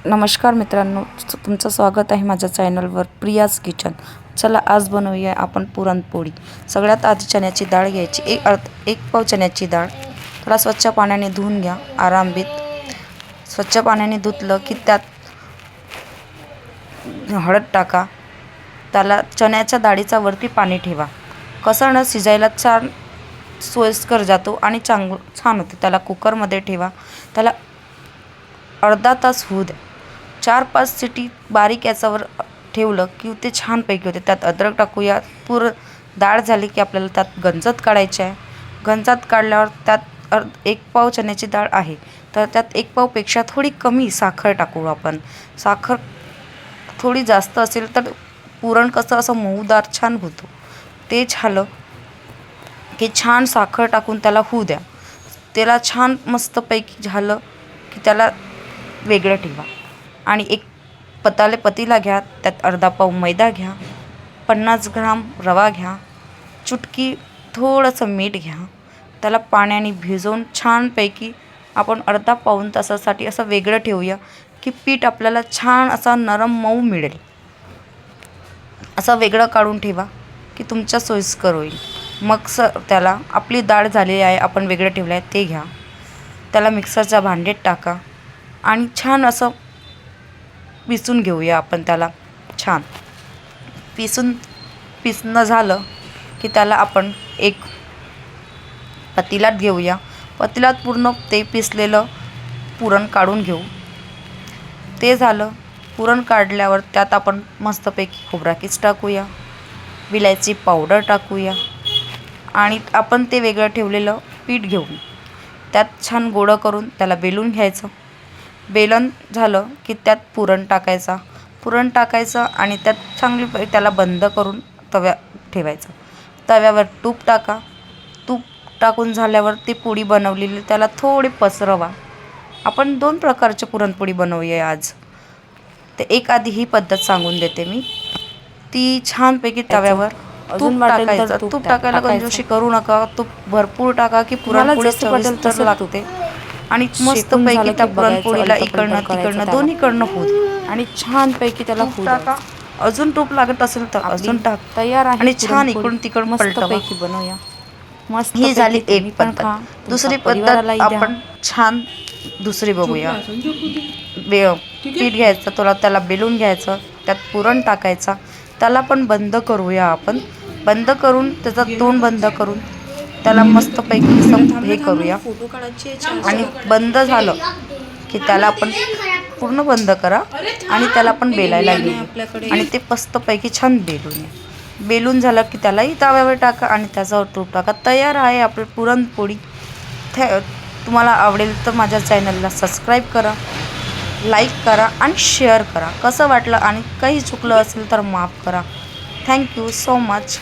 नमस्कार मित्रांनो, तुमचं स्वागत आहे माझ्या चॅनलवर प्रियाज किचन। चला आज बनवूया आपण पुरणपोळी। सगळ्यात आधी चण्याची डाळ घ्यायची, एक पाव चण्याची डाळ त्याला स्वच्छ पाण्याने धुवून घ्या। आरामभीत स्वच्छ पाण्याने धुतलं की त्यात हळद टाका। त्याला चण्याच्या डाळीचा वरती पाणी ठेवा। कसं शिजायला छान सोयीस्कर जातो आणि छान होते। त्याला कुकरमध्ये ठेवा। त्याला अर्धा तास होऊ द्या। 4-5 सिटी बारीक याच्यावर ठेवलं की ते छानपैकी होते। त्यात अद्रक टाकूया। डाळ झाली की आपल्याला त्यात गंजत काढायची आहे। गंजत काढल्यावर त्यात एक पाव चण्याची डाळ आहे तर त्यात एक पावपेक्षा थोडी कमी साखर टाकू आपण। साखर थोडी जास्त असेल तर पुरण कसं असं मऊदार छान होतो। ते झालं की छान साखर टाकून त्याला होऊ द्या। त्याला छान मस्तपैकी झालं की त्याला वेगळं ठेवा आणि एक पतीला घ्या। त्यात अर्धा पाव मैदा घ्या, 50 ग्राम रवा घ्या, चुटकी थोडंसं मीठ घ्या। त्याला पाण्याने भिजवून छानपैकी आपण अर्धा पाऊण तासासाठी असं वेगळं ठेवूया की पीठ आपल्याला छान असा नरम मऊ मिळेल। असं वेगळं काढून ठेवा की तुमच्या सोयीस्कर होईल। मग त्याला आपली डाळ झालेली आहे, आपण वेगळं ठेवलं आहे ते घ्या। त्याला मिक्सरच्या भांड्यात टाका आणि छान असं पिसून घेऊया आपण। त्याला छान पिसणं झालं की त्याला आपण एक पतीलात घेऊया। पतीलात पूर्ण ते पिसलेलं पुरण काढून घेऊ। ते झालं पुरण काढल्यावर त्यात आपण मस्तपैकी खोबरा किस टाकूया, विलायची पावडर टाकूया आणि आपण ते वेगळं ठेवलेलं पीठ घेऊन त्यात छान गोळं करून त्याला बेलून घ्यायचं। बेलन झालं की त्यात पुरण टाकायचं आणि त्यात चांगली त्याला बंद करून ठेवायचं। तव्यावर तूप टाका। तूप टाकून झाल्यावर ती पोळी बनवलेली त्याला थोडी पसरवा। आपण 2 प्रकारची पुरणपोळी बनवूया आज। ते एक आधी ही पद्धत सांगून देते मी। ती छानपैकी तव्यावर तूप टाकायचं। तूप टाकायला कंजूसी करू नका। तूप भरपूर टाका की पुरणपोळी चविष्ट लागते आणि मस्तपैकी त्या पुरणपोळीला इकडनं तिकडनं दोन्हीकडनं होऊ दे आणि छानपैकी त्याला टाका। अजून तूप लागत असेल तर अजून टाक। तयार आहे आणि छान इकडून तिकडून मस्तपैकी बनवूया। मस्त ही झाली एक पद्धत। दुसरी पद्धत आपण छान दुसरी बघूया। पीठ घ्यायचं, त्याला बेलून घ्यायचं, त्यात पुरण टाकायचा। त्याला पण बंद करूया आपण। बंद करून त्याचं तोंड बंद करून त्याला मस्तपैकी हे करूया आणि बंद झालं की त्याला आपण पूर्ण बंद करा आणि त्याला आपण बेलायला घेऊया आणि ते मस्तपैकी छान बेलून झालं की त्यालाही तव्यावर टाका आणि त्याच्यावर तूप टाका। तयार आहे आपली पुरणपोळी। तुम्हाला आवडेल तर माझ्या चॅनलला सबस्क्राईब करा, लाईक करा आणि शेअर करा। कसं वाटलं आणि काही चुकलं असेल तर माफ करा। Thank you so much.